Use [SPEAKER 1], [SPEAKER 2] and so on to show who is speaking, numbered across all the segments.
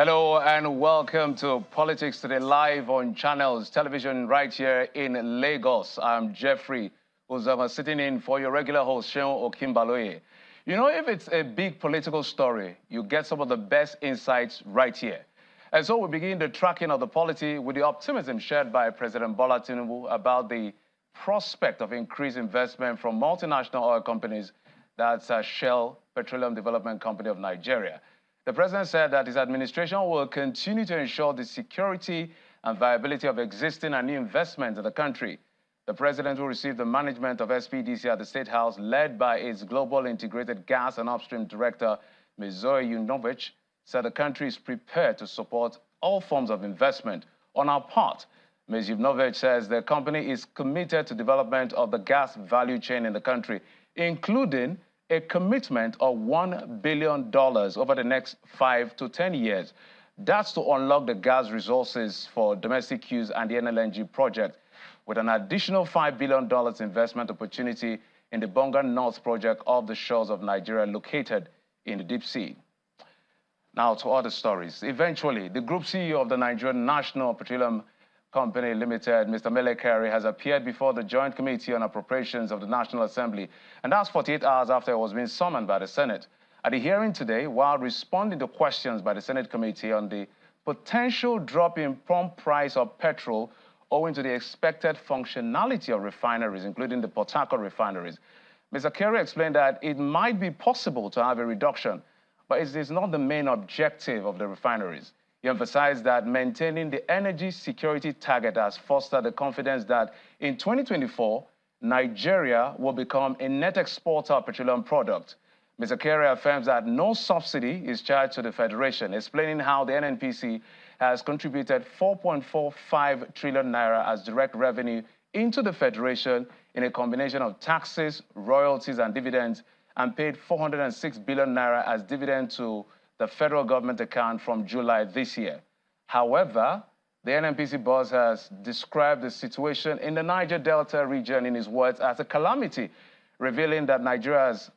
[SPEAKER 1] Hello and welcome to Politics Today live on Channels Television right here in Lagos. I'm Jeffrey, who's sitting in for your regular host, Seun Okinbaloye. You know, if it's a big political story, you get some of the best insights right here. And so we begin the tracking of the polity with the optimism shared by President Bola Tinubu about the prospect of increased investment from multinational oil companies, that's Shell Petroleum Development Company of Nigeria. The president said that his administration will continue to ensure the security and viability of existing and new investments in the country. The president will receive the management of SPDC at the State House, led by its Global Integrated Gas and Upstream Director, Ms. Zoe Yunovich, said the country is prepared to support all forms of investment. On our part, Ms. Yunovich says the company is committed to development of the gas value chain in the country, including a commitment of $1 billion over the next 5 to 10 years. That's to unlock the gas resources for domestic use and the NLNG project, with an additional $5 billion investment opportunity in the Bonga North project off the shores of Nigeria, located in the deep sea. Now to other stories. Eventually, the group CEO of the Nigerian National Petroleum Company Limited, Mr. Mele Kyari, has appeared before the Joint Committee on Appropriations of the National Assembly, and that's 48 hours after it was being summoned by the Senate. At the hearing today, while responding to questions by the Senate committee on the potential drop in pump price of petrol owing to the expected functionality of refineries, including the Port Harcourt refineries, Mr. Kyari explained that it might be possible to have a reduction, but it is not the main objective of the refineries. He emphasized that maintaining the energy security target has fostered the confidence that in 2024, Nigeria will become a net exporter of petroleum products. Mr. Kyari affirms that no subsidy is charged to the Federation, explaining how the NNPC has contributed 4.45 trillion naira as direct revenue into the Federation in a combination of taxes, royalties, and dividends, and paid 406 billion naira as dividend to the federal government account from July this year. However, the NNPC boss has described the situation in the Niger Delta region, in his words, as a calamity, revealing that Nigeria has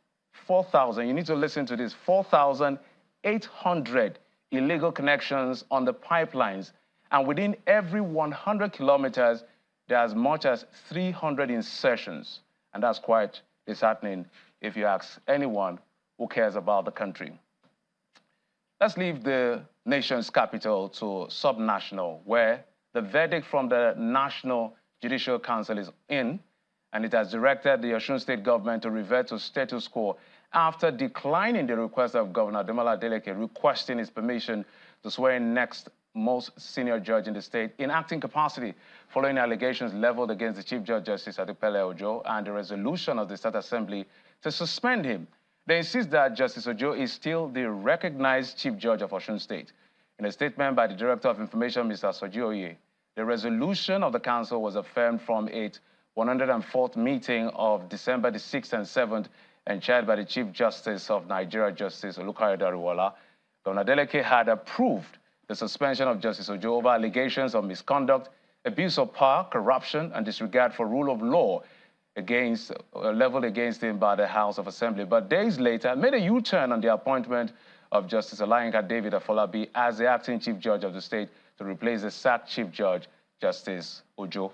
[SPEAKER 1] 4,000, you need to listen to this, 4,800 illegal connections on the pipelines. And within every 100 kilometers, there are as much as 300 insertions. And that's quite disheartening if you ask anyone who cares about the country. Let's leave the nation's capital to subnational, where the verdict from the National Judicial Council is in, and it has directed the Osun State government to revert to status quo after declining the request of Governor Ademola Adeleke requesting his permission to swear in next most senior judge in the state in acting capacity, following allegations leveled against the Chief Judge Justice Adepele Ojo and the resolution of the State Assembly to suspend him. They insist that Justice Ojo is still the recognized Chief Judge of Osun State. In a statement by the Director of Information, Mr. Soji Oye, the resolution of the Council was affirmed from its 104th meeting of December the 6th and 7th and chaired by the Chief Justice of Nigeria, Justice Olukayode Ariwola. Governor Adeleke had approved the suspension of Justice Ojo over allegations of misconduct, abuse of power, corruption, and disregard for rule of law leveled against him by the House of Assembly. But days later, made a U-turn on the appointment of Justice Olayinka David Afolabi as the acting Chief Judge of the state to replace the sacked Chief Judge, Justice Ojo.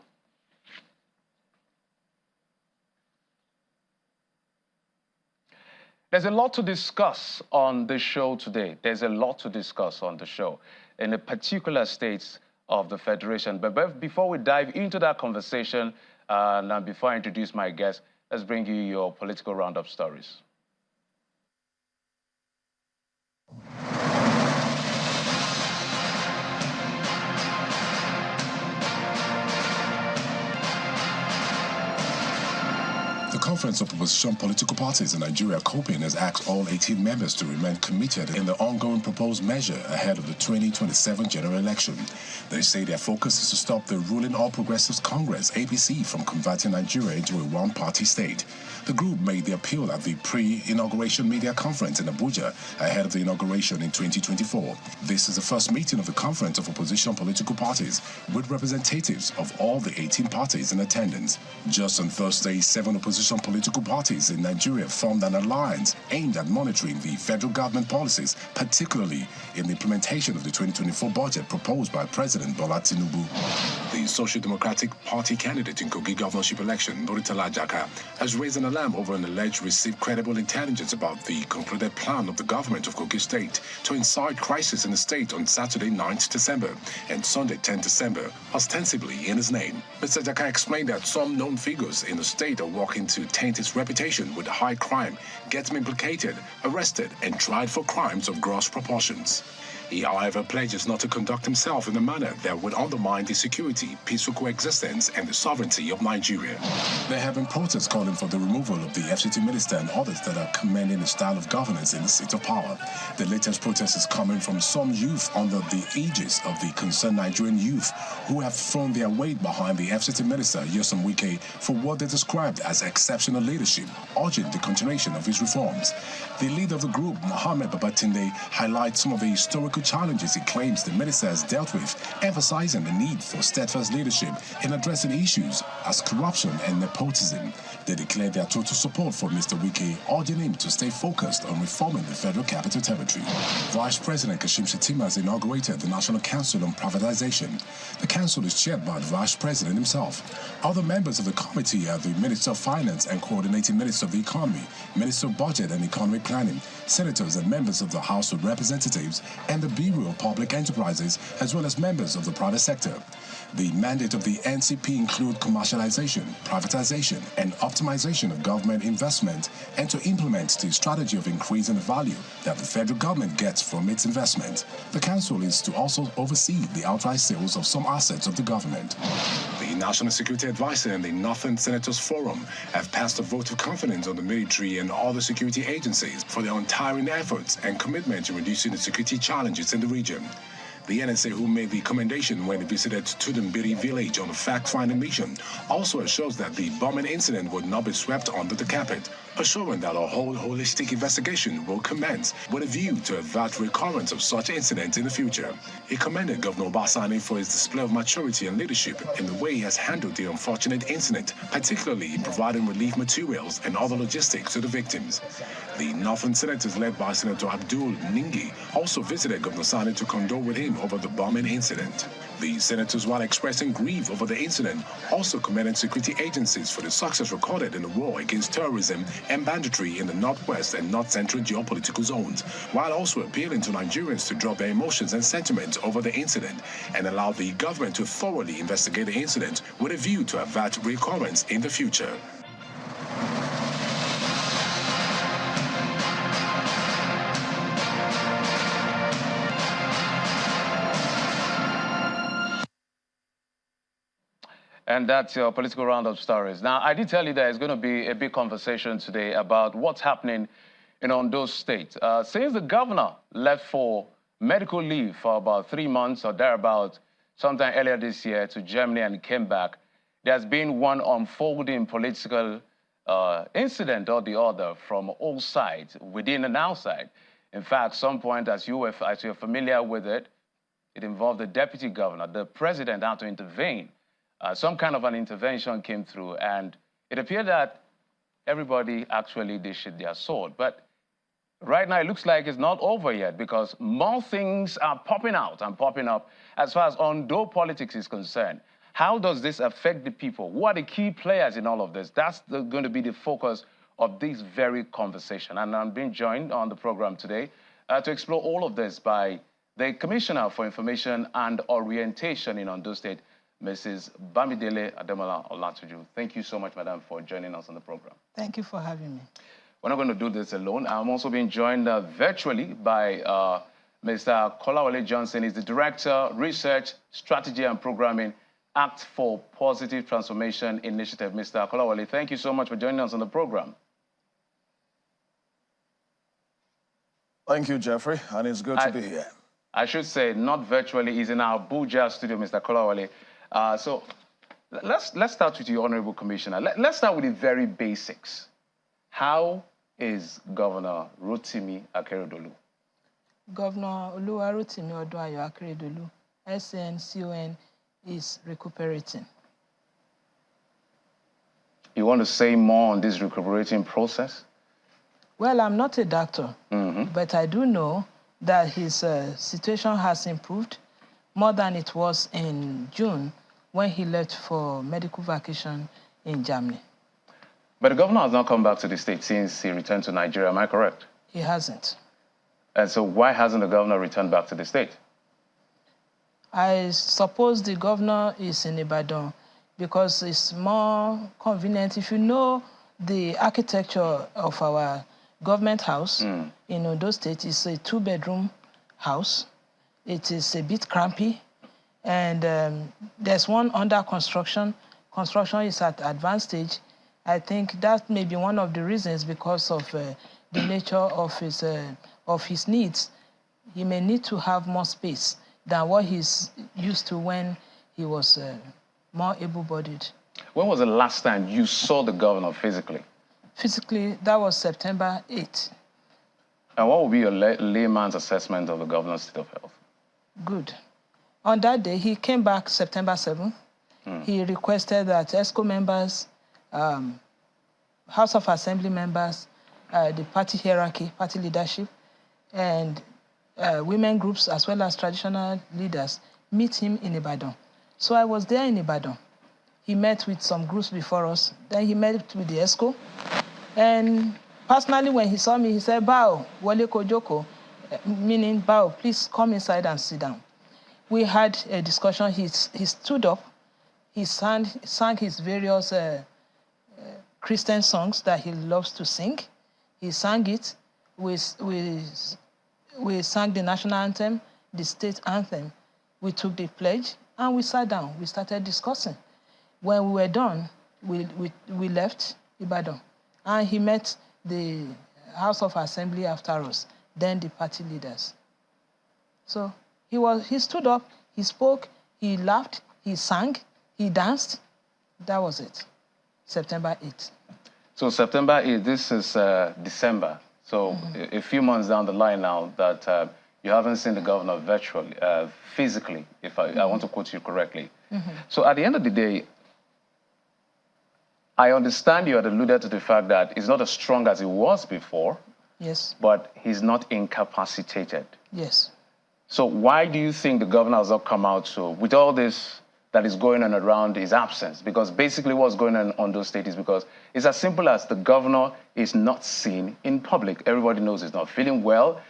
[SPEAKER 1] There's a lot to discuss on the show today. There's a lot to discuss on the show in the particular states of the Federation. But before we dive into that conversation, and before I introduce my guest, let's bring you your political roundup stories.
[SPEAKER 2] The Conference of Opposition Political Parties in Nigeria, COPIN, has asked all 18 members to remain committed in the ongoing proposed measure ahead of the 2027 general election. They say their focus is to stop the ruling All Progressives Congress, APC, from converting Nigeria into a one-party state. The group made the appeal at the pre-inauguration media conference in Abuja ahead of the inauguration in 2024. This is the first meeting of the Conference of Opposition Political Parties with representatives of all the 18 parties in attendance. Just on Thursday, 7 opposition some political parties in Nigeria formed an alliance aimed at monitoring the federal government policies, particularly in the implementation of the 2024 budget proposed by President Bola Tinubu. The Social Democratic Party candidate in Kogi governorship election, Noritala Jaka, has raised an alarm over an alleged received credible intelligence about the concluded plan of the government of Kogi State to incite crisis in the state on Saturday 9th December and Sunday 10th December, ostensibly in his name. Mr. Jaka explained that some known figures in the state are working to taint its reputation with high crime, get him implicated, arrested, and tried for crimes of gross proportions. He, however, pledges not to conduct himself in a manner that would undermine the security, peaceful coexistence, and the sovereignty of Nigeria. There have been protests calling for the removal of the FCT minister and others that are commending the style of governance in the seat of power. The latest protest is coming from some youth under the aegis of the Concerned Nigerian Youth, who have thrown their weight behind the FCT minister, Nyesom Wike, for what they described as exceptional leadership, urging the continuation of his reforms. The leader of the group, Mohammed Babatunde, highlights some of the historical challenges he claims the minister has dealt with, emphasizing the need for steadfast leadership in addressing issues as corruption and nepotism. They declared their total support for Mr. Wike, urging him to stay focused on reforming the Federal Capital Territory. Vice President Kashim Shettima has inaugurated the National Council on Privatization. The council is chaired by the Vice President himself. Other members of the committee are the Minister of Finance and Coordinating Minister of the Economy, Minister of Budget and Economic Planning, senators and members of the House of Representatives, and the Bureau of Public Enterprises, as well as members of the private sector. The mandate of the NCP include commercialization, privatization, and optimization of government investment, and to implement the strategy of increasing the value that the federal government gets from its investment. The council is to also oversee the outright sales of some assets of the government. The National Security Advisor and the Northern Senators Forum have passed a vote of confidence on the military and other security agencies for their untiring efforts and commitment to reducing the security challenges in the region. The NSA, who made the commendation when it visited Tudumbiri village on a fact-finding mission, also assures that the bombing incident would not be swept under the carpet, assuring that a whole holistic investigation will commence with a view to avert recurrence of such incidents in the future. He commended Governor Obasani for his display of maturity and leadership in the way he has handled the unfortunate incident, particularly in providing relief materials and other logistics to the victims. The Northern Senators, led by Senator Abdul Ningi, also visited Governor Sani to condole with him over the bombing incident. The senators, while expressing grief over the incident, also commended security agencies for the success recorded in the war against terrorism and banditry in the northwest and north-central geopolitical zones, while also appealing to Nigerians to drop their emotions and sentiments over the incident and allow the government to thoroughly investigate the incident with a view to avert recurrence in the future.
[SPEAKER 1] And that's your political roundup stories. Now, I did tell you there's going to be a big conversation today about what's happening in Ondo State. Since the governor left for medical leave for about 3 months or thereabout, sometime earlier this year to Germany and came back, there's been one unfolding political incident or the other from all sides, within and outside. In fact, some point, as you're familiar with it, it involved the deputy governor. The president had to intervene. Some kind of an intervention came through, and it appeared that everybody actually dished their sword. But right now, it looks like it's not over yet, because more things are popping out and popping up as far as Ondo politics is concerned. How does this affect the people? What are the key players in all of this? That's going to be the focus of this very conversation. And I'm being joined on the program today to explore all of this by the Commissioner for Information and Orientation in Ondo State, Mrs. Bamidele Ademola Olatuju. Thank you so much, madam, for joining us on the program.
[SPEAKER 3] Thank you for having me.
[SPEAKER 1] We're not going to do this alone. I'm also being joined virtually by Mr. Kolawole Johnson. He's the Director, Research, Strategy and Programming, Act for Positive Transformation Initiative. Mr. Kolawole, thank you so much for joining us on the program.
[SPEAKER 4] Thank you, Jeffrey, and it's good to be here.
[SPEAKER 1] I should say, not virtually, he's in our Abuja studio, Mr. Kolawole. So let's start with you, Honorable Commissioner. Let's start with the very basics. How is Governor Rotimi Akeredolu?
[SPEAKER 3] Governor Oluwarotimi Odunayo Akeredolu, SNCON, is recuperating.
[SPEAKER 1] You want to say more on this recuperating process?
[SPEAKER 3] Well, I'm not a doctor, but I do know that his situation has improved more than it was in June when he left for medical vacation in Germany.
[SPEAKER 1] But the governor has not come back to the state since he returned to Nigeria, am I correct?
[SPEAKER 3] He hasn't.
[SPEAKER 1] And so why hasn't the governor returned back to the state?
[SPEAKER 3] I suppose the governor is in Ibadan because it's more convenient. If you know the architecture of our government house in Ondo State, it's a 2-bedroom house. It is a bit crampy, and there's one under construction. Construction is at advanced stage. I think that may be one of the reasons because of the nature of his needs. He may need to have more space than what he's used to when he was more able-bodied.
[SPEAKER 1] When was the last time you saw the governor physically?
[SPEAKER 3] Physically, that was September 8th.
[SPEAKER 1] And what would be your layman's assessment of the governor's state of health?
[SPEAKER 3] Good. On that day, he came back September 7th. He requested that ESCO members, House of Assembly members, the party hierarchy, party leadership, and women groups as well as traditional leaders meet him in Ibadan. So I was there in Ibadan. He met with some groups before us. Then he met with the ESCO. And personally, when he saw me, he said, "Bao, Wale Kojoko," meaning, "Bao, please come inside and sit down." We had a discussion. He stood up. He sang his various Christian songs that he loves to sing. He sang it. We sang the national anthem, the state anthem. We took the pledge, and we sat down. We started discussing. When we were done, we left Ibadan, and he met the House of Assembly after us, then the party leaders. So he stood up, he spoke, he laughed, he sang, he danced. That was it, September 8th. So
[SPEAKER 1] September 8th, this is December. So a few months down the line now that you haven't seen the governor virtually, physically, if I want to quote you correctly. So at the end of the day, I understand you had alluded to the fact that he's not as strong as he was before.
[SPEAKER 3] Yes.
[SPEAKER 1] But he's not incapacitated.
[SPEAKER 3] Yes.
[SPEAKER 1] So why do you think the governor has not come out with all this that is going on around his absence? Because basically what's going on those states is because it's as simple as the governor is not seen in public. Everybody knows he's not feeling well.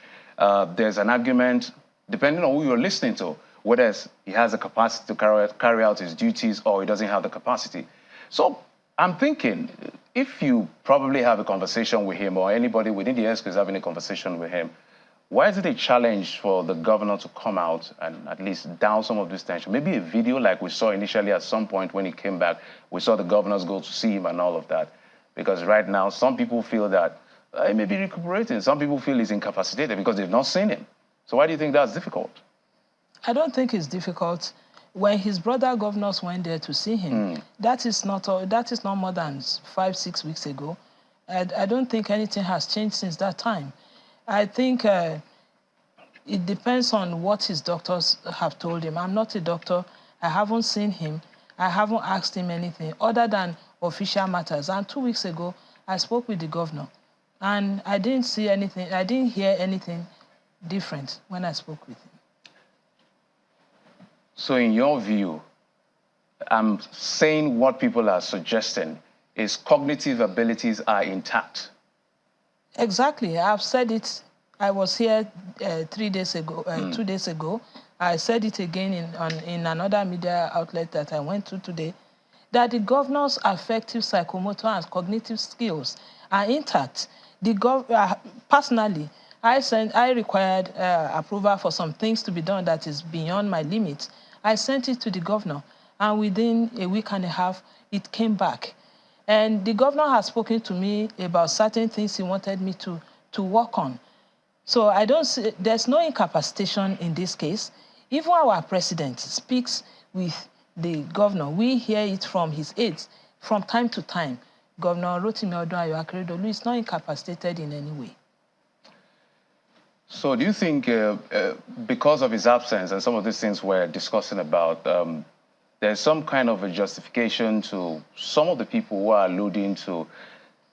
[SPEAKER 1] There's an argument, depending on who you're listening to, whether he has the capacity to carry out his duties or he doesn't have the capacity. So I'm thinking, if you probably have a conversation with him or anybody within the ESCO is having a conversation with him, why is it a challenge for the governor to come out and at least down some of this tension? Maybe a video like we saw initially at some point when he came back, we saw the governors go to see him and all of that. Because right now, some people feel that he may be recuperating. Some people feel he's incapacitated because they've not seen him. So why do you think that's difficult?
[SPEAKER 3] I don't think it's difficult. When his brother governors went there to see him, that is not more than 5-6 weeks ago. I don't think anything has changed since that time. I think it depends on what his doctors have told him. I'm not a doctor. I haven't seen him. I haven't asked him anything other than official matters. And 2 weeks ago, I spoke with the governor, and I didn't see anything. I didn't hear anything different when I spoke with him.
[SPEAKER 1] So in your view, I'm saying what people are suggesting is cognitive abilities are intact.
[SPEAKER 3] Exactly. I've said it. I was here 3 days ago, 2 days ago. I said it again in another media outlet that I went to today, that the governor's affective psychomotor and cognitive skills are intact. Personally, I required approval for some things to be done that is beyond my limits. I sent it to the governor, and within a week and a half, it came back. And the governor has spoken to me about certain things he wanted me to work on. So I don't see, there's no incapacitation in this case. Even our president speaks with the governor. We hear it from his aides from time to time. Governor Rotimi Odunayo is not incapacitated in any way.
[SPEAKER 1] So do you think because of his absence and some of these things we're discussing about, there's some kind of a justification to some of the people who are alluding to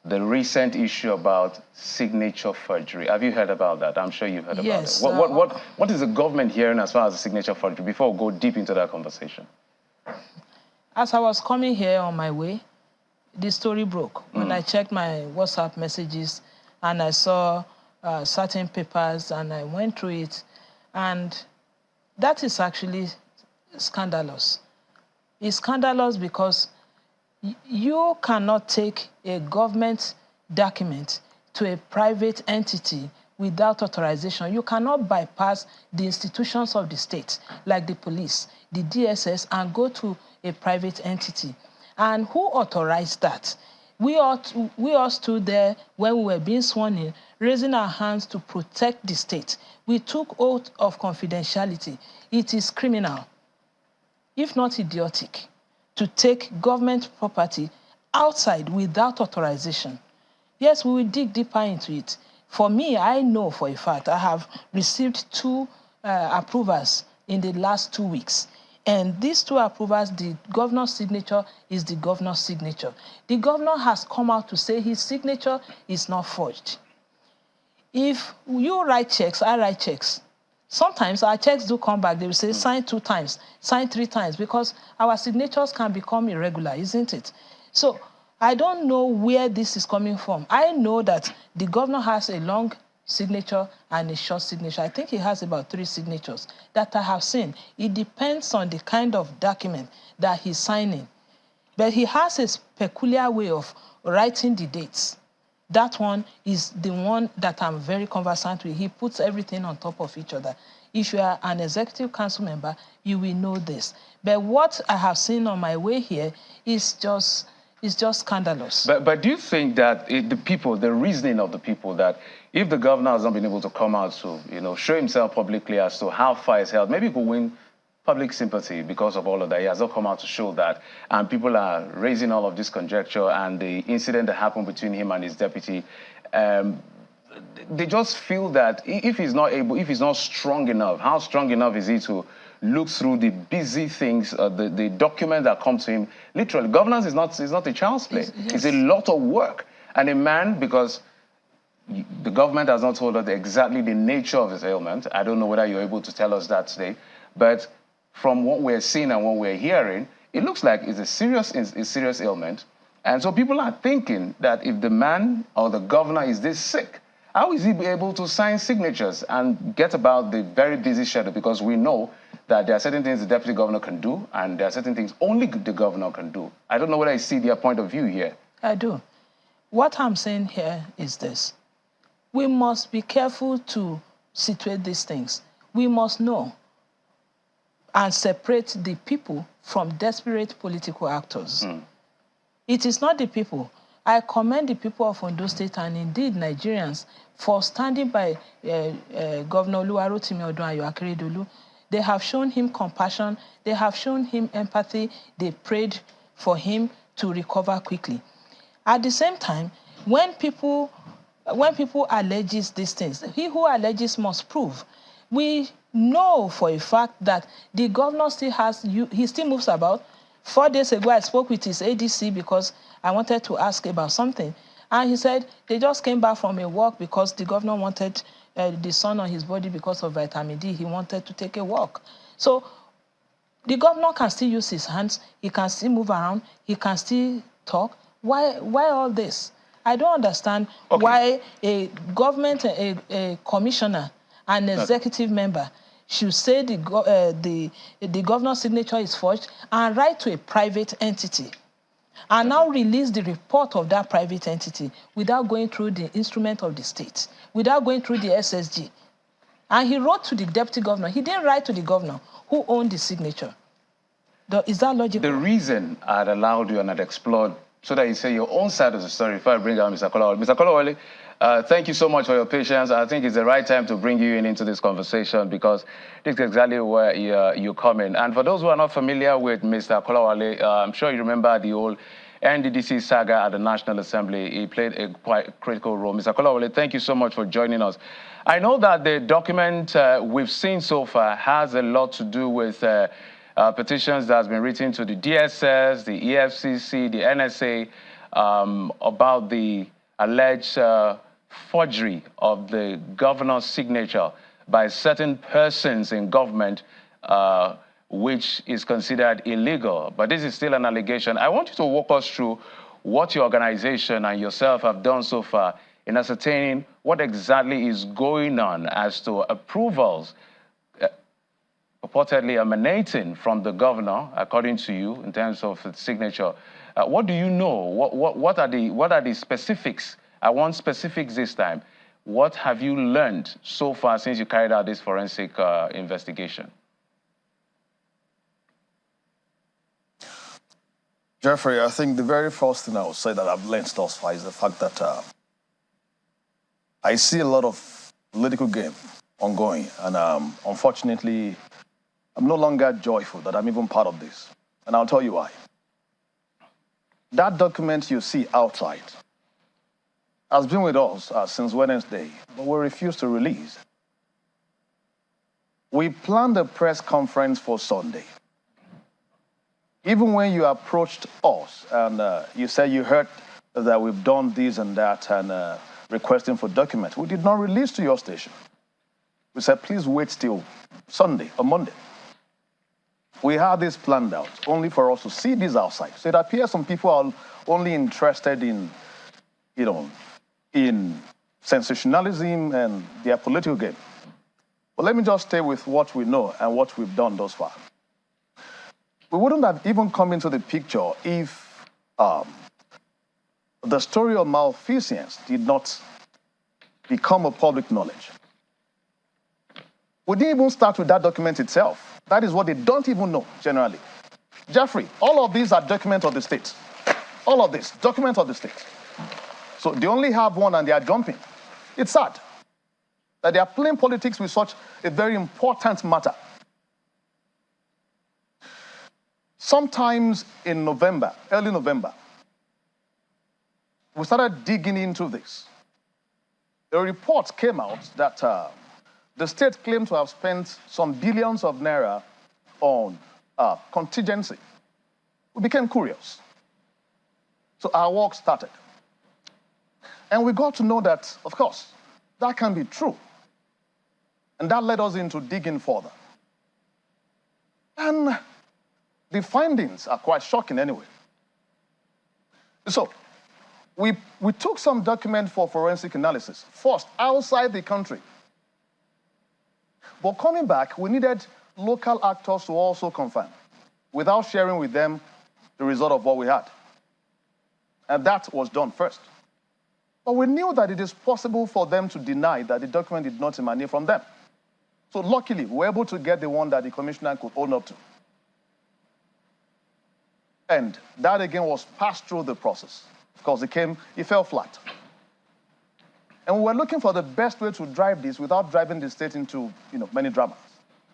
[SPEAKER 1] the recent issue about signature forgery. Have you heard about that? I'm sure you've heard about it. What is the government hearing as far as the signature forgery before we go deep into that conversation?
[SPEAKER 3] As I was coming here on my way, the story broke. When I checked my WhatsApp messages and I saw certain papers and I went through it, and that is actually scandalous. It's scandalous because you cannot take a government document to a private entity without authorization. You cannot bypass the institutions of the state, like the police, the DSS, and go to a private entity. And who authorized that? We all stood there when we were being sworn in, raising our hands to protect the state. We took oath of confidentiality. It is criminal, if not idiotic, to take government property outside without authorization. Yes, we will dig deeper into it. For me, I know for a fact I have received 2 approvals in the last 2 weeks. And these 2 approvals, the governor's signature is the governor's signature. The governor has come out to say his signature is not forged. If you write checks, I write checks. Sometimes our checks do come back. They will say sign 2 times, sign 3 times, because our signatures can become irregular, isn't it? So I don't know where this is coming from. I know that the governor has a long signature and a short signature. I think he has about 3 signatures that I have seen. It depends on the kind of document that he's signing. But he has a peculiar way of writing the dates. That one is the one that I'm very conversant with. He puts everything on top of each other. If you are an executive council member, you will know this. But what I have seen on my way here is just scandalous.
[SPEAKER 1] But do you think that the reasoning of the people, that if the governor has not been able to come out to, show himself publicly as to how far he's held, maybe he could win public sympathy because of all of that. He has not come out to show that. And people are raising all of this conjecture, and the incident that happened between him and his deputy, they just feel that if he's not strong enough, how strong enough is he to look through the busy things, the document that come to him? Literally, governance is not a child's play.
[SPEAKER 3] Yes.
[SPEAKER 1] It's a lot of work. And a man, because the government has not told us exactly the nature of his ailment. I don't know whether you're able to tell us that today, but from what we're seeing and what we're hearing, it looks like it's a serious ailment. And so people are thinking that if the man or the governor is this sick, how is he able to sign signatures and get about the very busy schedule? Because we know that there are certain things the deputy governor can do, and there are certain things only the governor can do. I don't know whether I see their point of view here.
[SPEAKER 3] I do. What I'm saying here is this. We must be careful to situate these things. We must know and separate the people from desperate political actors. It is not the people. I commend the people of Ondo State and indeed Nigerians for standing by Governor Oluwarotimi Odunayo Akeredolu. They have shown him compassion. They have shown him empathy. They prayed for him to recover quickly. At the same time, when people allege these things, he who alleges must prove. We know for a fact that the governor he still moves about. 4 days ago, I spoke with his ADC because I wanted to ask about something. And he said they just came back from a walk because the governor wanted the sun on his body because of vitamin D. He wanted to take a walk. So the governor can still use his hands. He can still move around. He can still talk. Why all this? I don't understand why a government, a commissioner, an executive member should say the governor's signature is forged and write to a private entity and now release the report of that private entity without going through the instrument of the state, without going through the SSG. And he wrote to the deputy governor. He didn't write to the governor who owned the signature. Is that logical?
[SPEAKER 1] The reason I'd allowed you and I'd explored so that you say your own side of the story before I bring out Mr. Kolawole. Mr. Kolawole, thank you so much for your patience. I think it's the right time to bring you into this conversation because this is exactly where you come in. And for those who are not familiar with Mr. Kolawole, I'm sure you remember the old NDDC saga at the National Assembly. He played a quite critical role. Mr. Kolawole, thank you so much for joining us. I know that the document we've seen so far has a lot to do with petitions that has been written to the DSS, the EFCC, the NSA about the alleged forgery of the governor's signature by certain persons in government, which is considered illegal. But this is still an allegation. I want you to walk us through what your organization and yourself have done so far in ascertaining what exactly is going on as to approvals purportedly emanating from the governor, according to you, in terms of its signature. What do you know? What are the specifics? I want specifics this time. What have you learned so far since you carried out this forensic investigation?
[SPEAKER 4] Jeffrey, I think the very first thing I would say that I've learned thus far is the fact that I see a lot of political game ongoing, and unfortunately, I'm no longer joyful that I'm even part of this, and I'll tell you why. That document you see outside has been with us since Wednesday, but we refused to release. We planned a press conference for Sunday. Even when you approached us and you said you heard that we've done this and that and requesting for documents, we did not release to your station. We said, please wait till Sunday or Monday. We had this planned out only for us to see this outside. So it appears some people are only interested in, in sensationalism and their political game. But let me just stay with what we know and what we've done thus far. We wouldn't have even come into the picture if the story of malfeasance did not become a public knowledge. We didn't even start with that document itself. That is what they don't even know, generally. Jeffrey, all of these are documents of the state. All of this, documents of the state. So they only have one and they are jumping. It's sad that they are playing politics with such a very important matter. Sometimes in November, early November, we started digging into this. A report came out that the state claimed to have spent some billions of naira on contingency. We became curious. So our work started. And we got to know that, of course, that can be true. And that led us into digging further. And the findings are quite shocking anyway. So we took some document for forensic analysis, first outside the country. But coming back, we needed local actors to also confirm, without sharing with them the result of what we had. And that was done first. But we knew that it is possible for them to deny that the document did not emanate from them. So luckily, we were able to get the one that the commissioner could own up to. And that again was passed through the process. Of course, it fell flat. And we were looking for the best way to drive this without driving the state into many dramas.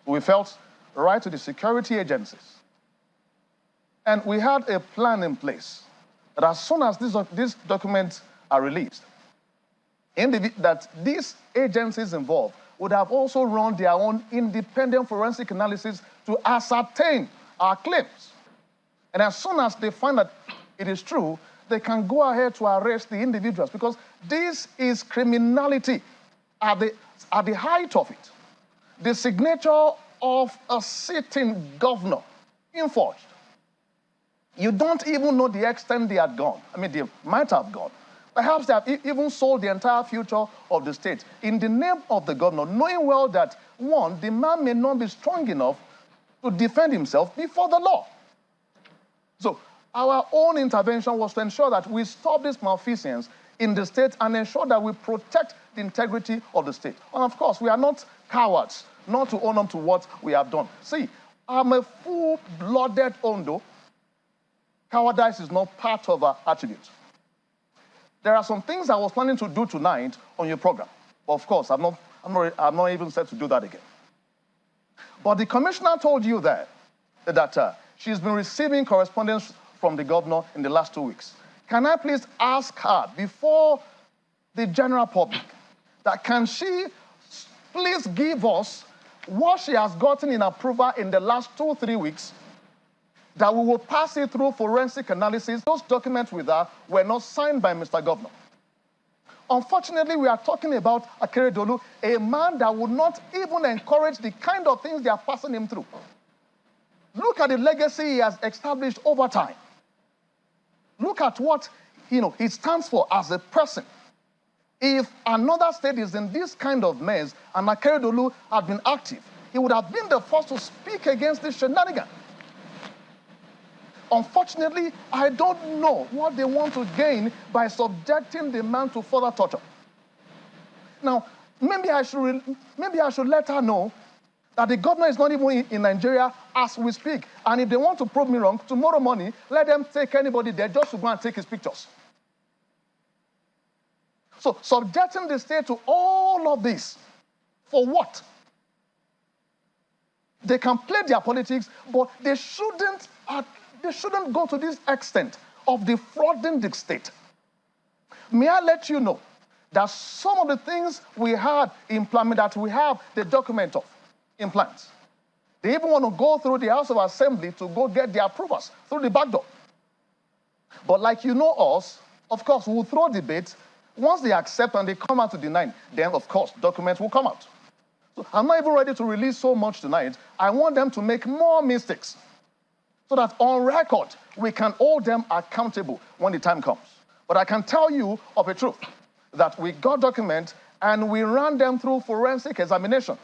[SPEAKER 4] We felt right to the security agencies. And we had a plan in place that as soon as these documents are released, that these agencies involved would have also run their own independent forensic analysis to ascertain our claims. And as soon as they find that it is true, they can go ahead to arrest the individuals, because this is criminality at the height of it. The signature of a sitting governor being forged. You don't even know the extent they had gone. I mean, they might have gone. Perhaps they have even sold the entire future of the state in the name of the governor, knowing well that, one, the man may not be strong enough to defend himself before the law. So our own intervention was to ensure that we stop this malfeasance in the state and ensure that we protect the integrity of the state. And of course, we are not cowards not to own up to what we have done. See, I'm a full-blooded Ondo. Cowardice is not part of our attribute. There are some things I was planning to do tonight on your program. But of course, I'm not even set to do that again. But the commissioner told you that she's been receiving correspondence from the governor in the last 2 weeks. Can I please ask her before the general public that can she please give us what she has gotten in approval in the last 2-3 weeks, that we will pass it through forensic analysis. Those documents with her were not signed by Mr. Governor. Unfortunately, we are talking about Akeredolu, a man that would not even encourage the kind of things they are passing him through. Look at the legacy he has established over time. Look at what he stands for as a person. If another state is in this kind of mess and Akeredolu had been active, he would have been the first to speak against this shenanigan. Unfortunately, I don't know what they want to gain by subjecting the man to further torture. Now, maybe I should let her know that the governor is not even in Nigeria as we speak. And if they want to prove me wrong, tomorrow morning, let them take anybody there just to go and take his pictures. So, subjecting the state to all of this, for what? They can play their politics, but they shouldn't go to this extent of defrauding the state. May I let you know that some of the things we had implemented, that we have the document of, implants, they even want to go through the House of Assembly to go get the approvals through the back door. But like you know us, of course, we'll throw debate. Once they accept and they come out to deny, then, of course, documents will come out. So I'm not even ready to release so much tonight. I want them to make more mistakes so that on record, we can hold them accountable when the time comes. But I can tell you of a truth, that we got documents and we ran them through forensic examination.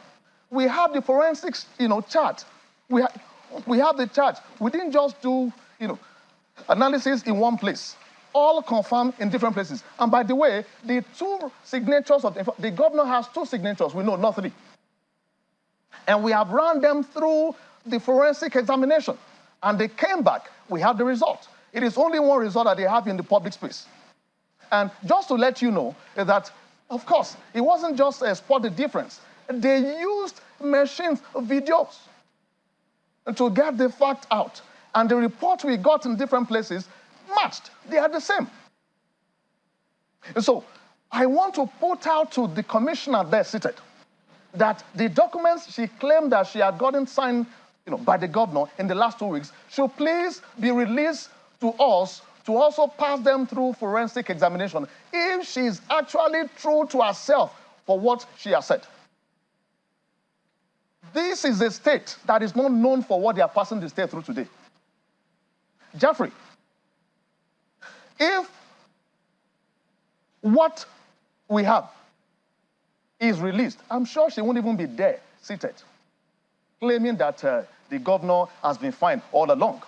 [SPEAKER 4] We have the forensics, chart. We have the chart. We didn't just do, analysis in one place. All confirmed in different places. And by the way, the two signatures of the governor has 2 signatures. We know, not 3. And we have run them through the forensic examination. And they came back. We have the result. It is only one result that they have in the public space. And just to let you know that, of course, it wasn't just a spot the difference. They used machines, videos, to get the fact out. And the report we got in different places matched. They are the same. And so I want to put out to the commissioner there seated that the documents she claimed that she had gotten signed by the governor in the last 2 weeks should please be released to us to also pass them through forensic examination if she is actually true to herself for what she has said. This is a state that is not known for what they are passing the state through today. Jeffrey, if what we have is released, I'm sure she won't even be there, seated, claiming that the governor has been fine all along.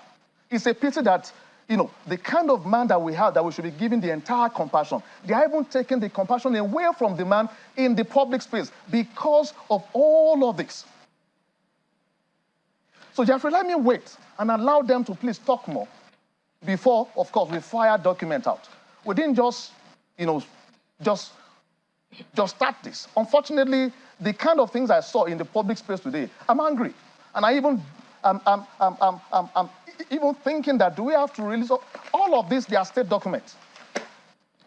[SPEAKER 4] It's a pity that, the kind of man that we have, that we should be giving the entire compassion, they are even taking the compassion away from the man in the public space because of all of this. So, Jeffrey, let me wait and allow them to please talk more before, of course, we fire document out. We didn't just, just start this. Unfortunately, the kind of things I saw in the public space today, I'm angry. And I'm even thinking that do we have to release all of this, they are state documents.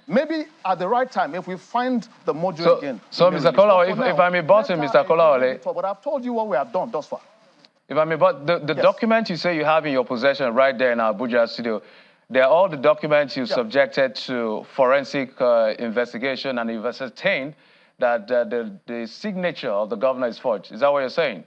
[SPEAKER 4] Maybe at the right time, if we find the module again.
[SPEAKER 1] So, Mr. Kolawole, if I may button, Mr. Kolawole.
[SPEAKER 4] But I've told you what we have done thus far.
[SPEAKER 1] If I may, but the yes. Document you say you have in your possession right there in our Abuja studio, they're all the documents you subjected to forensic investigation, and you've ascertained that the signature of the governor is forged. Is that what you're saying?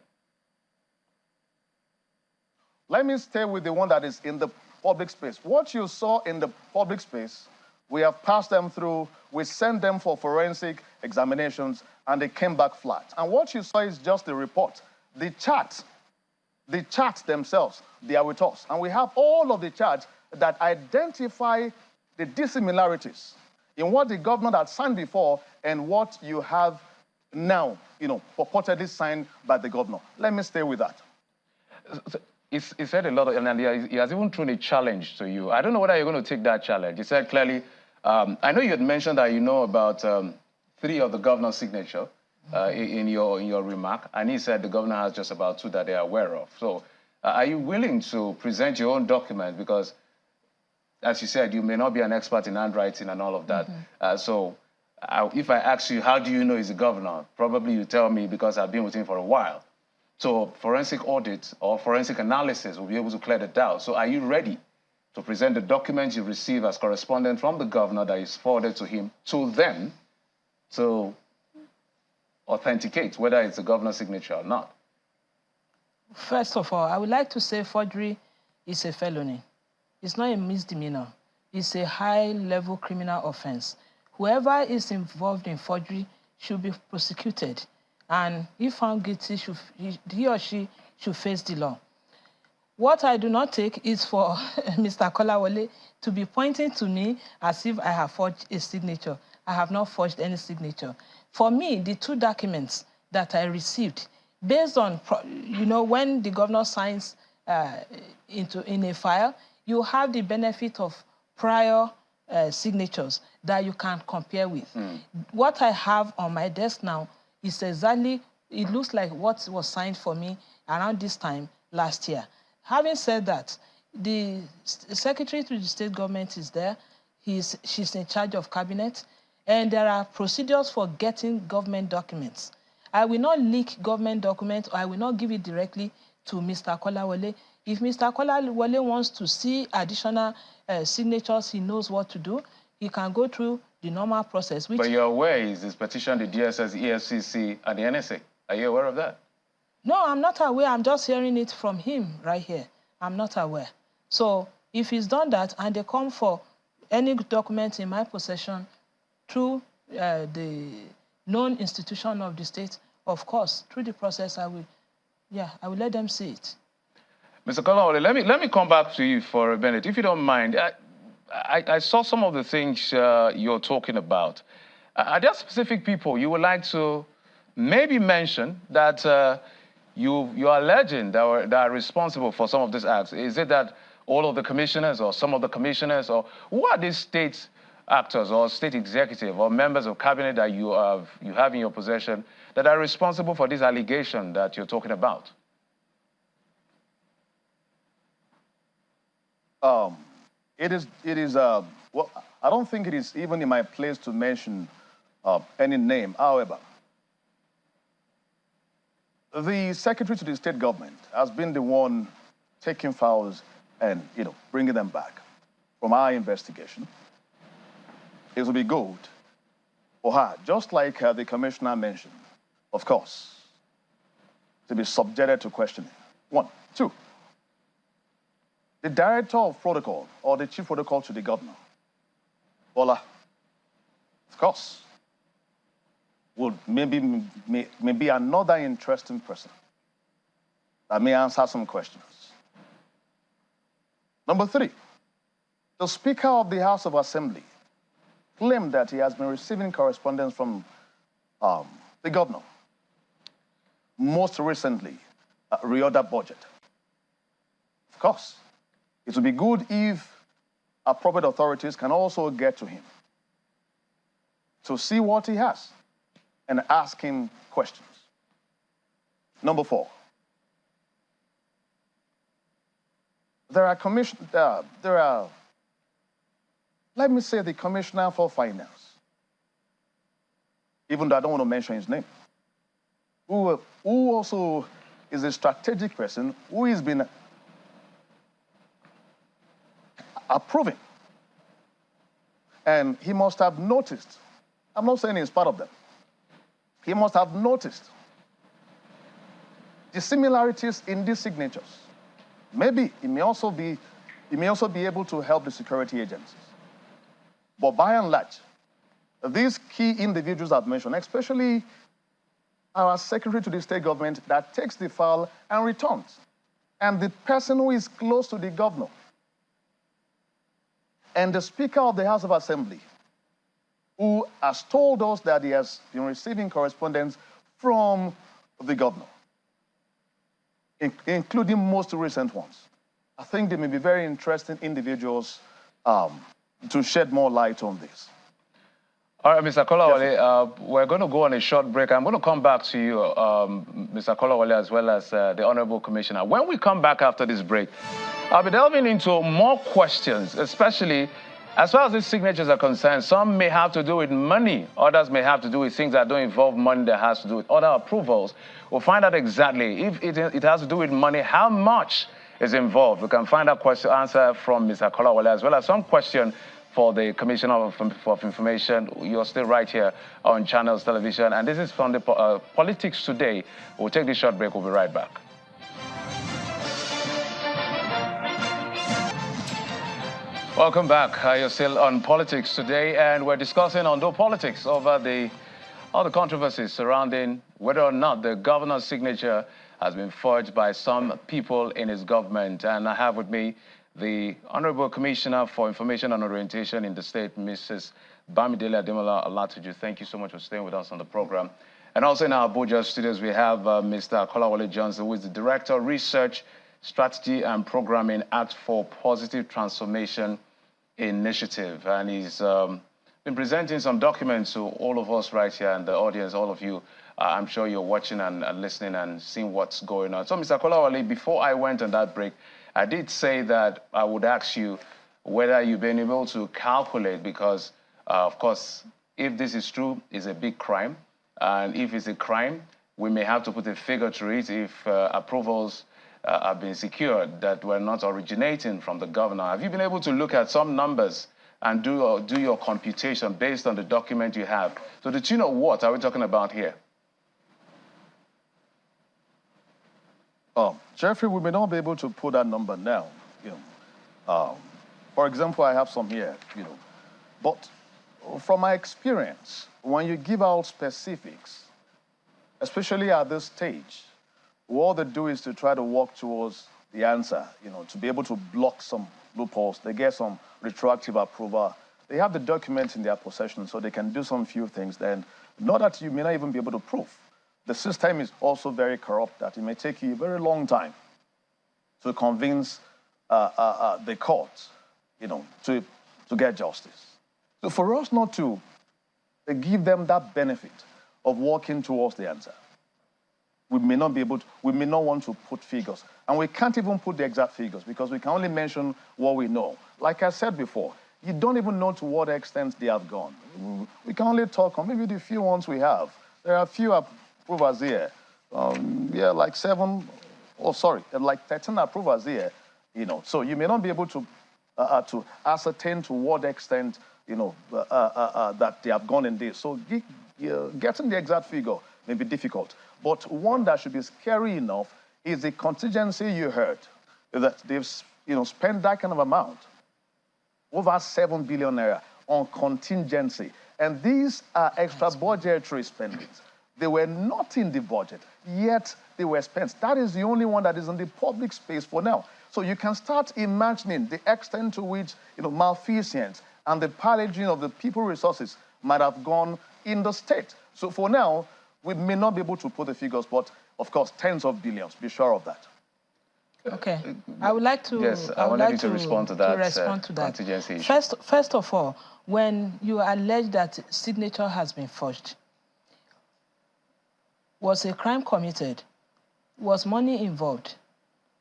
[SPEAKER 4] Let me stay with the one that is in the public space. What you saw in the public space, we have passed them through, we sent them for forensic examinations, and they came back flat. And what you saw is just the report. The charts themselves, they are with us. And we have all of the charts that identify the dissimilarities in what the governor had signed before and what you have now, purportedly signed by the governor. Let me stay with that.
[SPEAKER 1] He said a lot, and he has even thrown a challenge to you. I don't know whether you're going to take that challenge. He said clearly, I know you had mentioned that you know about 3 of the governor's signature in your remark, and he said the governor has just about 2 that they are aware of. So are you willing to present your own document? Because, as you said, you may not be an expert in handwriting and all of that. If I ask you, how do you know he's the governor? Probably you tell me because I've been with him for a while. So forensic audit or forensic analysis will be able to clear the doubt. So are you ready to present the documents you receive as correspondence from the governor that is forwarded to him to them to authenticate whether it's the governor's signature or not?
[SPEAKER 3] First of all, I would like to say forgery is a felony. It's not a misdemeanor. It's a high-level criminal offense. Whoever is involved in forgery should be prosecuted. And if found guilty, he or she should face the law. What I do not take is for Mr. Kolawole to be pointing to me as if I have forged a signature. I have not forged any signature. For me, the two documents that I received, based on, when the governor signs in a file, you have the benefit of prior signatures that you can compare with. What I have on my desk now is exactly, it looks like what was signed for me around this time last year. Having said that, the secretary to the state government is there. She's in charge of cabinet, and there are procedures for getting government documents. I will not leak government documents, or I will not give it directly to Mr. Kolawole. If Mr. Kolawole wants to see additional signatures, he knows what to do. He can go through the normal process.
[SPEAKER 1] But you're aware is this petition the DSS, EFCC, and the NSA. Are you aware of that?
[SPEAKER 3] No, I'm not aware. I'm just hearing it from him right here. I'm not aware. So if he's done that and they come for any document in my possession through the known institution of the state, of course, through the process, I will let them see it.
[SPEAKER 1] Mr. Kolawole, let me come back to you for a minute, if you don't mind. I saw some of the things you're talking about. Are there specific people you would like to maybe mention that you are alleging that are responsible for some of these acts? Is it that all of the commissioners or some of the commissioners, or who are these state actors or state executive or members of cabinet that you have in your possession that are responsible for this allegation that you're talking about?
[SPEAKER 4] Well, I don't think it is even in my place to mention any name. However, the secretary to the state government has been the one taking files and, bringing them back. From our investigation, it will be good for her, just like the commissioner mentioned, of course, to be subjected to questioning. 1. 2. The director of protocol or the chief protocol to the governor, Bola, of course, would maybe another interesting person that may answer some questions. Number 3, the Speaker of the House of Assembly claimed that he has been receiving correspondence from the governor, most recently, reorder budget. Of course, it would be good if appropriate authorities can also get to him to see what he has and ask him questions. Number 4, let me say the Commissioner for Finance, even though I don't want to mention his name, who also is a strategic person who has been approving. And he must have noticed, I'm not saying he's part of them, he must have noticed the similarities in these signatures. Maybe he may also be able to help the security agencies. But by and large, these key individuals I've mentioned, especially our secretary to the state government that takes the file and returns, and the person who is close to the governor, and the Speaker of the House of Assembly, who has told us that he has been receiving correspondence from the governor, including most recent ones. I think they may be very interesting individuals to shed more light on this.
[SPEAKER 1] All right, Mr. Kolawole, we're going to go on a short break. I'm going to come back to you, Mr. Kolawole, as well as the Honorable Commissioner. When we come back after this break, I'll be delving into more questions, especially As far as these signatures are concerned, some may have to do with money, others may have to do with things that don't involve money, that has to do with other approvals. We'll find out exactly if it has to do with money, how much is involved. We can find out answer from Mr. Kolawole, as well as some question for the Commissioner of Information. You're still right here on Channels Television, and this is from the Politics Today. We'll take this short break. We'll be right back. Welcome back. You're still on Politics Today, and we're discussing Ondo politics over all the controversies surrounding whether or not the governor's signature has been forged by some people in his government. And I have with me the Honorable Commissioner for Information and Orientation in the state, Mrs. Bamidele Ademola Olatuju. Thank you so much for staying with us on the program. And also in our Abuja studios, we have Mr. Kolawole Johnson, who is the Director of Research, Strategy and Programming at for Positive Transformation Initiative, and he's been presenting some documents to all of us right here and the audience, all of you. I'm sure you're watching and listening and seeing what's going on. So, Mr. Kolawole, before I went on that break, I did say that I would ask you whether you've been able to calculate, because, of course, if this is true, it's a big crime. And if it's a crime, we may have to put a figure to it if approvals have been secured that were not originating from the governor. Have you been able to look at some numbers and do your computation based on the document you have? So the tune of what are we talking about here?
[SPEAKER 4] Jeffrey, we may not be able to put that number now. For example, I have some here, But from my experience, when you give out specifics, especially at this stage, all they do is to try to walk towards the answer, to be able to block some loopholes. They get some retroactive approval. They have the documents in their possession, so they can do some few things. Then, not that you may not even be able to prove. The system is also very corrupt, that it may take you a very long time to convince the court, to get justice. So for us not to give them that benefit of walking towards the answer, we may not want to put figures. And we can't even put the exact figures because we can only mention what we know. Like I said before, you don't even know to what extent they have gone. We can only talk on maybe the few ones we have. There are a few approvals here. Like 13 approvals here. So you may not be able to ascertain to what extent, that they have gone in this. So getting the exact figure may be difficult. But one that should be scary enough is the contingency you heard, that they've spent that kind of amount, over 7 billion naira on contingency. And these are extra budgetary spendings. They were not in the budget, yet they were spent. That is the only one that is in the public space for now. So you can start imagining the extent to which malfeasance and the pillaging of the people resources might have gone in the state. So for now, we may not be able to put the figures, but of course, tens of billions, be sure of that.
[SPEAKER 3] Okay. I would like to...
[SPEAKER 1] Yes, I would like you to respond to that, contingency issue.
[SPEAKER 3] First of all, when you allege that signature has been forged, was a crime committed? Was money involved?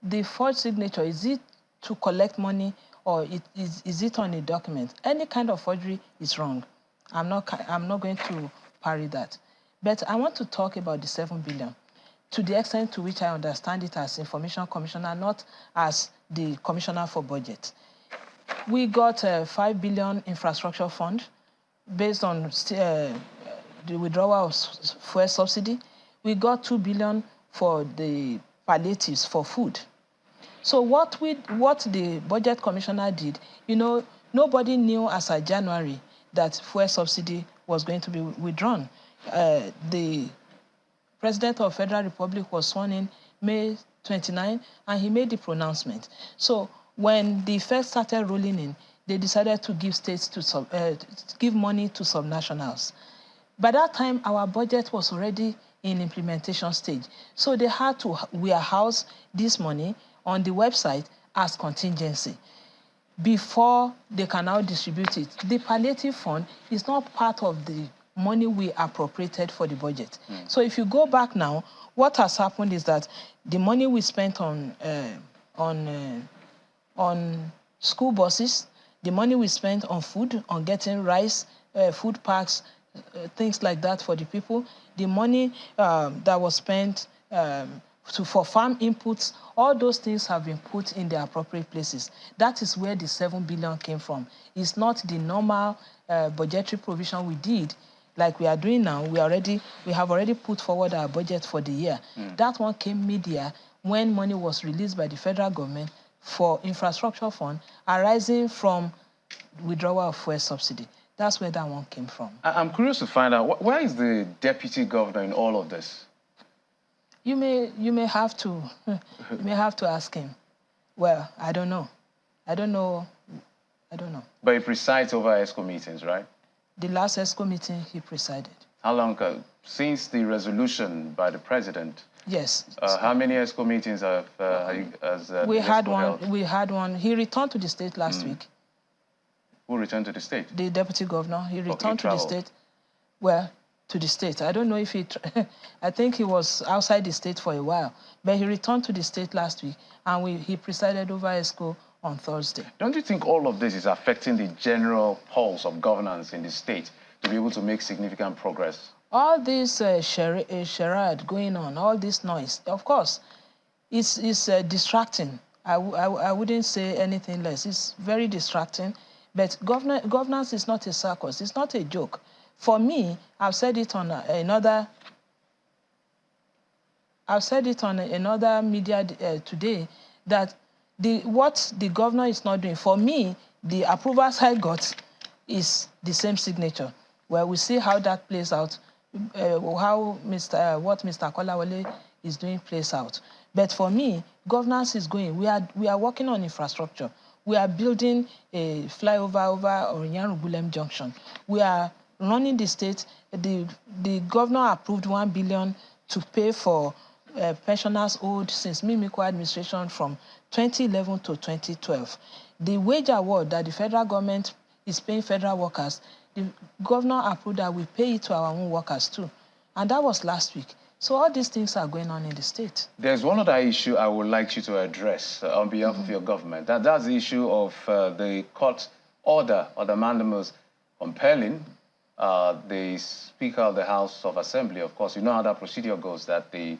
[SPEAKER 3] The forged signature, is it to collect money or is it on a document? Any kind of forgery is wrong. I'm not going to parry that. But I want to talk about the 7 billion to the extent to which I understand it as Information Commissioner, not as the Commissioner for Budget. We got a 5 billion infrastructure fund based on the withdrawal of fuel subsidy. We got 2 billion for the palliatives for food. So what the Budget Commissioner did, nobody knew as of January that fuel subsidy was going to be withdrawn. The President of the Federal Republic was sworn in May 29, and he made the pronouncement. So when the first started rolling in, they decided to give states to give money to subnationals. By that time, our budget was already in implementation stage. So they had to warehouse this money on the website as contingency before they can now distribute it. The palliative fund is not part of the money we appropriated for the budget. So if you go back now, what has happened is that the money we spent on school buses, The money we spent on food, on getting rice, food packs, things like that for the people. The money that was spent for farm inputs, all those things have been put in the appropriate places. That is where the 7 billion came from. It's not the normal budgetary provision we did like we are doing now. We have already put forward our budget for the year. That one came mid-year when money was released by the federal government for infrastructure fund arising from withdrawal of fuel subsidy. That's where that one came from.
[SPEAKER 1] I'm curious to find out, where is the deputy governor in all of this?
[SPEAKER 3] You may have to ask him. Well, I don't know. I don't know.
[SPEAKER 1] But he presides over ESCO meetings, right?
[SPEAKER 3] The last ESCO meeting, he presided.
[SPEAKER 1] How long since the resolution by the president?
[SPEAKER 3] Yes.
[SPEAKER 1] How many ESCO meetings has
[SPEAKER 3] we had one.
[SPEAKER 1] held?
[SPEAKER 3] We had one. He returned to the state last week.
[SPEAKER 1] Who returned to the state?
[SPEAKER 3] The deputy governor. He returned to the state. Well, to the state. I don't know if he... I think he was outside the state for a while. But he returned to the state last week, and he presided over ESCO on Thursday.
[SPEAKER 1] Don't you think all of this is affecting the general pulse of governance in the state to be able to make significant progress?
[SPEAKER 3] All this charade going on, all this noise, of course, it's distracting. I wouldn't say anything less. It's very distracting. But governance is not a circus. It's not a joke. For me, I've said it on another media today that what the governor is not doing, for me, the approvals I got is the same signature. Well, we see how that plays out, how what Mr. Kolawole is doing plays out. But for me, governance is going. We are working on infrastructure. We are building a flyover over Orinyan-Rugulem Junction. We are running the state. The governor approved 1 billion to pay for pensioners owed since Mimiko administration from 2011 to 2012. The wage award that the federal government is paying federal workers, the governor approved that we pay it to our own workers too. And that was last week. So all these things are going on in the state.
[SPEAKER 1] There's one other issue I would like you to address on behalf of your government. That's the issue of the court order or the mandamus compelling the Speaker of the House of Assembly. Of course, you know how that procedure goes, that the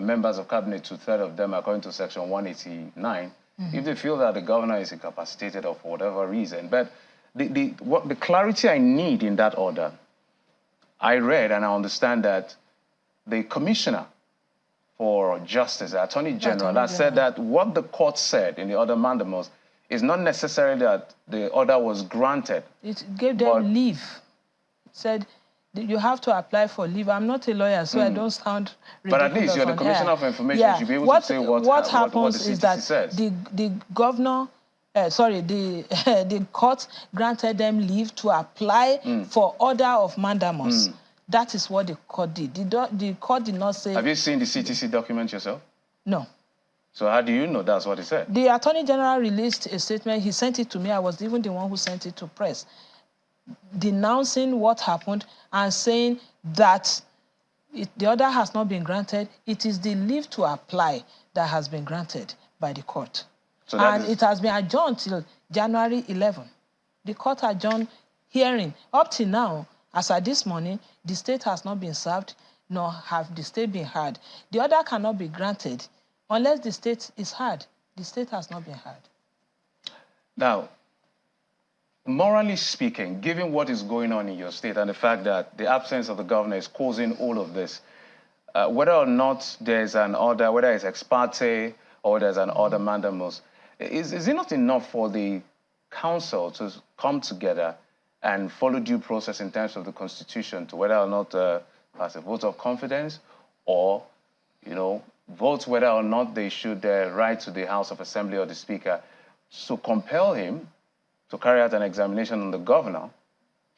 [SPEAKER 1] members of cabinet, 2/3 of them, according to section 189, if they feel that the governor is incapacitated or for whatever reason. But the clarity I need in that order, I read and I understand that the commissioner for justice, the attorney general, has said that what the court said in the order mandamus is not necessarily that the order was granted.
[SPEAKER 3] It gave them leave. It said you have to apply for leave. I'm not a lawyer, so I don't sound ridiculous.
[SPEAKER 1] But at least you're the commissioner for information. You should be able to say
[SPEAKER 3] what happens
[SPEAKER 1] what the
[SPEAKER 3] is that
[SPEAKER 1] says.
[SPEAKER 3] the governor, the court granted them leave to apply for order of mandamus. That is what the court did. The court did not say...
[SPEAKER 1] Have you seen the CTC document yourself?
[SPEAKER 3] No.
[SPEAKER 1] So how do you know that's what he said?
[SPEAKER 3] The Attorney General released a statement. He sent it to me. I was even the one who sent it to press, denouncing what happened and saying that the order has not been granted. It is the leave to apply that has been granted by the court. So it has been adjourned till January 11. The court adjourned hearing. Up till now, as at this morning, the state has not been served, nor have the state been heard. The order cannot be granted unless the state is heard. The state has not been heard.
[SPEAKER 1] Now, morally speaking, given what is going on in your state and the fact that the absence of the governor is causing all of this, whether or not there's an order, whether it's ex parte or there's an order mandamus, is it not enough for the council to come together and follow due process in terms of the Constitution to whether or not pass a vote of confidence or, vote whether or not they should write to the House of Assembly or the Speaker to compel him to carry out an examination on the governor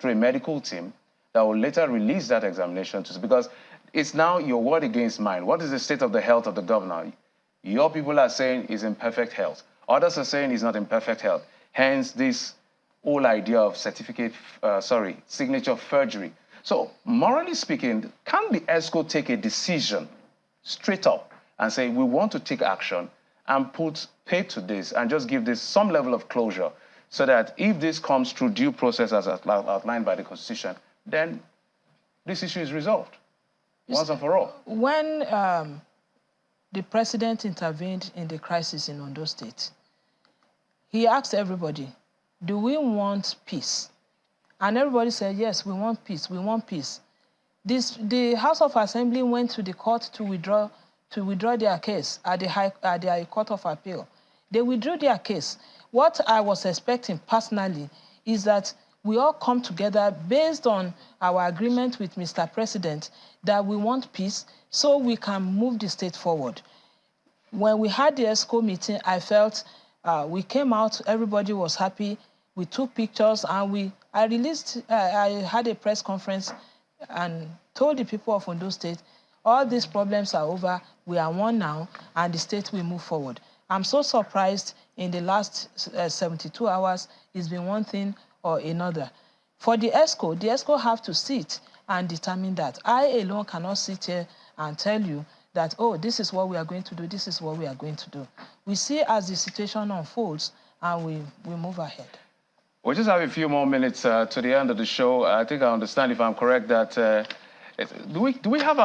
[SPEAKER 1] through a medical team that will later release that examination because it's now your word against mine. What is the state of the health of the governor? Your people are saying he's in perfect health. Others are saying he's not in perfect health. Hence this whole idea of signature forgery. So, morally speaking, can the ESCO take a decision straight up and say, we want to take action and put pay to this and just give this some level of closure so that if this comes through due process as outlined by the Constitution, then this issue is resolved once and for all?
[SPEAKER 3] When the president intervened in the crisis in Ondo State, he asked everybody, do we want peace? And everybody said, yes, we want peace, we want peace. The House of Assembly went to the court to withdraw their case at the High Court of Appeal. They withdrew their case. What I was expecting personally is that we all come together based on our agreement with Mr. President that we want peace so we can move the state forward. When we had the ESCO meeting, I felt we came out, everybody was happy. We took pictures and I had a press conference and told the people of Ondo State, all these problems are over, we are one now, and the state will move forward. I'm so surprised in the last 72 hours, it's been one thing or another. For the ESCO have to sit and determine that. I alone cannot sit here and tell you that, oh, this is what we are going to do, this is what we are going to do. We see as the situation unfolds and we move ahead.
[SPEAKER 1] We'll just have a few more minutes to the end of the show. I think I understand, if I'm correct, that do we have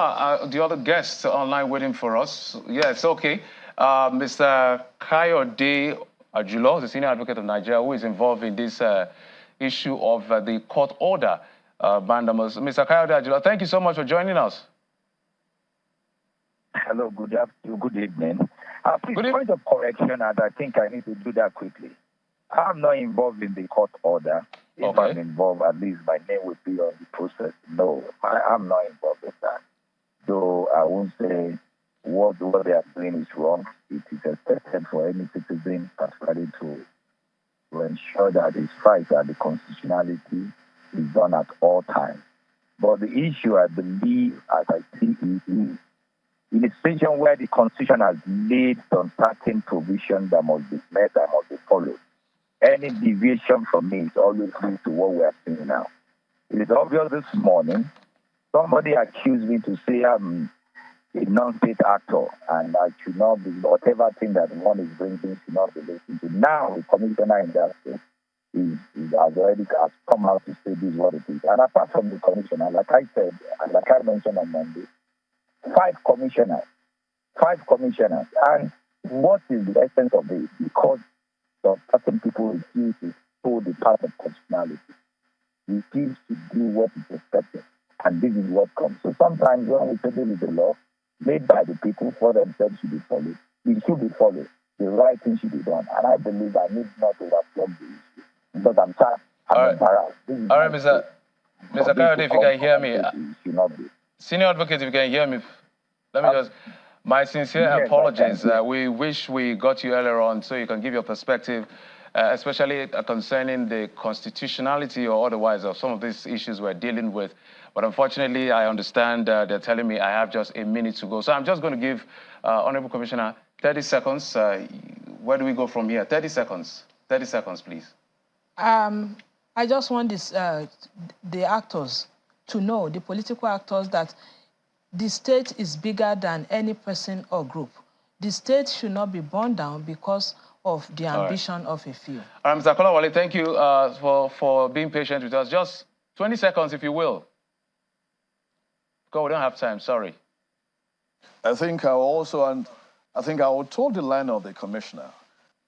[SPEAKER 1] the other guests online waiting for us? Yes, okay. Mr. Kayode Ajulo, the senior advocate of Nigeria, who is involved in this issue of the court order. Mr. Kayode Ajulo, thank you so much for joining us.
[SPEAKER 5] Hello, good afternoon, good evening. Please, point of correction, and I think I need to do that quickly. I'm not involved in the court order. If I'm involved, at least my name would be on the process. No, I'm not involved in that. Though I won't say what they are doing is wrong. It is expected for any citizen, particularly to ensure that his rights and the constitutionality is done at all times. But the issue, I believe, as I see it, is in a situation where the Constitution has laid some certain provisions that must be met, that must be followed. Any deviation from it always leads to what we are seeing now. It is obvious this morning, somebody accused me to say I'm a non-state actor and I should not be, whatever thing that one is bringing should not be listened to. Now, the commissioner in that state has come out to say this is what it is. And apart from the commissioner, like I said, and like I mentioned on Monday, 5 commissioners. And what is the essence of it? Because certain people refuse to show the path of constitutionality, refuse to do what is expected, and this is what comes. So sometimes when we say this is the law made by the people for themselves should be followed, it should be followed. The right thing should be done, and I believe I need not to overflow the issue because I'm tired. I'm embarrassed.
[SPEAKER 1] All right, Mr. Kayode, if you can hear me, senior advocate, if you can hear me, let me just. My sincere apologies. We wish we got you earlier on so you can give your perspective, especially concerning the constitutionality or otherwise of some of these issues we're dealing with. But unfortunately, I understand they're telling me I have just a minute to go. So I'm just going to give Honorable Commissioner 30 seconds. Where do we go from here? 30 seconds. 30 seconds, please.
[SPEAKER 3] I just want the actors to know, the political actors, that the state is bigger than any person or group. The state should not be burned down because of the ambition of a few.
[SPEAKER 1] Mr. Kolawole, thank you for being patient with us. Just 20 seconds, if you will. Go, we don't have time, sorry.
[SPEAKER 4] I think I will toe the line of the commissioner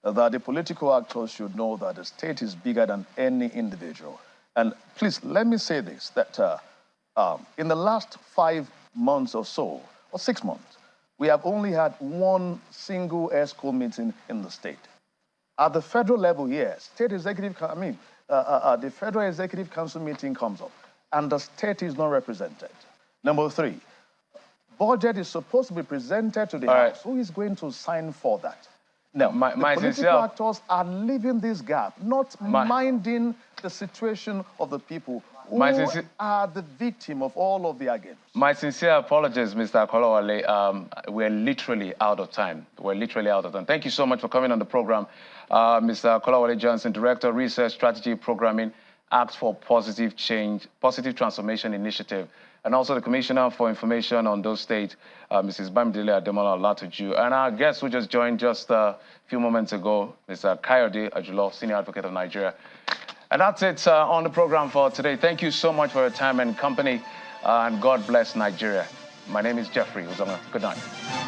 [SPEAKER 4] that the political actors should know that the state is bigger than any individual. And please, let me say this, that in the last 5 months or so, or 6 months, we have only had one single ESCO meeting in the state. At the federal level, yes, the Federal Executive Council meeting comes up, and the state is not represented. Number 3, budget is supposed to be presented to the House. Who is going to sign for that? Now, the political actors are leaving this gap, not minding the situation of the people who are the victim of all of the games.
[SPEAKER 1] My sincere apologies, Mr. Kolawole. We're literally out of time. We're literally out of time. Thank you so much for coming on the program. Mr. Kolawole Johnson, Director, Research Strategy Programming Act for Positive Change, Positive Transformation Initiative, and also the Commissioner for Information on Ondo State, Mrs. Bamidele Ademola Olatuju. And our guest who just joined just a few moments ago, Mr. Kayode Ajulo, Senior Advocate of Nigeria. And that's it on the program for today. Thank you so much for your time and company, and God bless Nigeria. My name is Jeffrey Uzoma. Good night.